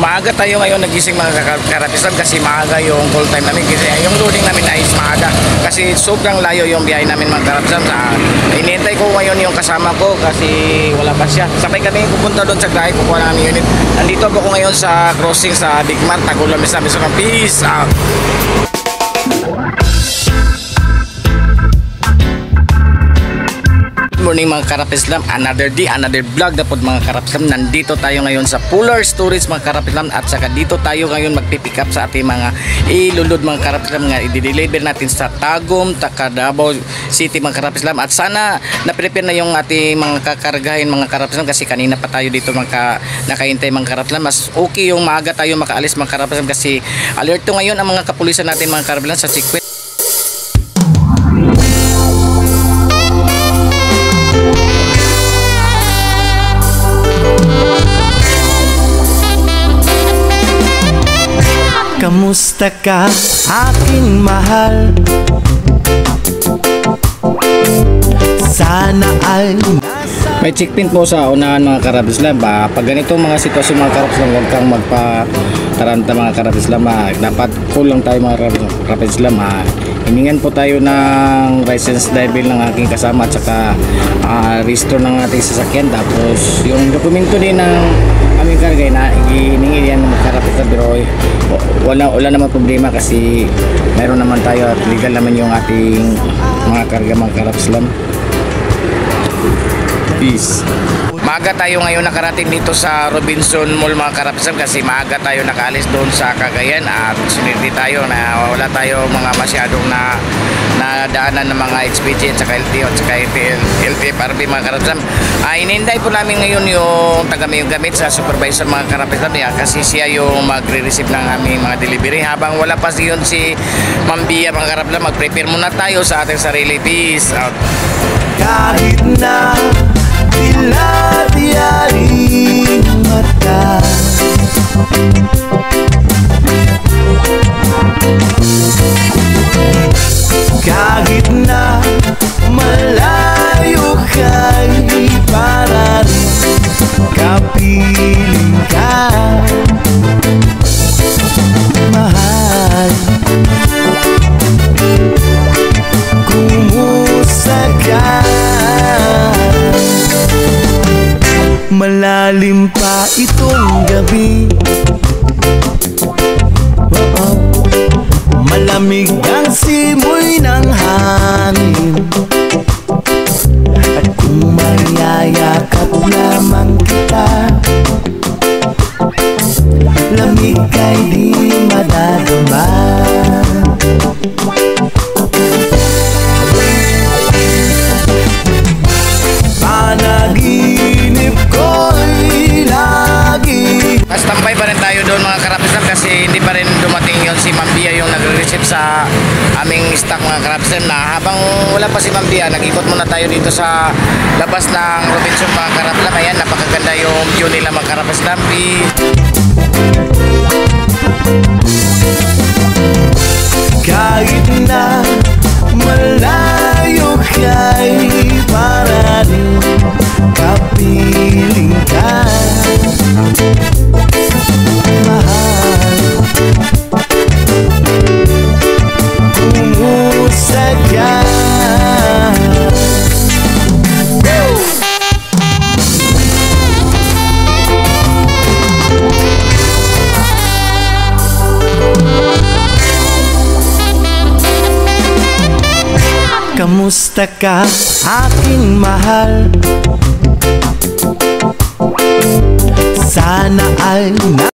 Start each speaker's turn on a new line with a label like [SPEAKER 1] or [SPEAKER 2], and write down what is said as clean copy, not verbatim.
[SPEAKER 1] maaga tayo ngayon nagising mga karapisan kasi maaga yung call time namin. Kasi yung loading namin ay maaga. Kasi sobrang layo yung biyahe namin mga karapisan. Inintay ko ngayon yung kasama ko kasi wala pa siya. Sabay kami pupunta doon sa Grahe, kukuha namin unit. Nandito ako ngayon sa crossing sa Bigmar, Tagulan, Misamis. Peace out! Good morning mga karapislam, another day, another vlog na po mga karapislam. Nandito tayo ngayon sa Polar Storage mga karapislam, at saka dito tayo ngayon magpipick up sa ating mga ilulod mga karapislam nga i-deliver natin sa Tagum, Davao City mga karapislam. At sana na-prepare na yung ating mga kakargahin mga karapislam kasi kanina pa tayo dito nakaintay mga karapislam. Mas okay yung maaga tayo makaalis mga karapislam kasi alerto ngayon ang mga kapulisan natin mga karapislam sa checkpoint.
[SPEAKER 2] Kamusta ka, aking mahal? Sana ay
[SPEAKER 1] may checkpoint po sa unahan mga karapislam. Pag ganito mga sitwasyon mga karapislam, huwag kang magpataranta mga karapislam. Dapat cool lang tayo mga karapislam. Hiningan po tayo ng license level ng aking kasama at saka restore ng ating sasakyan. Tapos yung dokumento din ng aming karga na hiningi yan mga karapislam. Pero wala naman problema kasi mayroon naman tayo at legal naman yung ating mga karga mga karapislam. Peace. Maaga tayo ngayon nakarating dito sa Robinson Mall mga karapislam kasi maaga tayo nakaalis doon sa Cagayan at sinirti tayo na wala tayo mga masyadong nadaanan ng mga HPG at saka LTO at saka LTFRB mga karapislam. Ininday po namin ngayon yung taga-mayong gamit sa supervisor mga karapislam kasi siya yung magre-receive ng aming mga delivery. Habang wala pa yun si Ma'am Bia mga karapislam, mag-prepare muna tayo sa ating sarili. Peace out.
[SPEAKER 2] kahit na dilati-aring mata, kahit na malayo kay para rin kapiling ka, mahal. Kumusta ka? Malalim pa itong gabi, malamig ang simoy ng hangin, at kung mayayakap lamang kita, lamig ay di madadama. Panaginip ko'y lagi.
[SPEAKER 1] Standby pa rin tayo doon mga karapislam kasi hindi pa rin dumating yun si Ma'am Bia yung nagre-receive sa aming stock mga karapislam. Na habang wala pa si Ma'am Bia, nag-ikot muna tayo dito sa labas ng Robinson mga karapislam. Ayan, napakaganda yung view nila mga karapislam.
[SPEAKER 2] Kahit na malayo kay para rin kapiling ka, mahal. Kumusta ka? Kamusta ka, aking mahal? Sana ay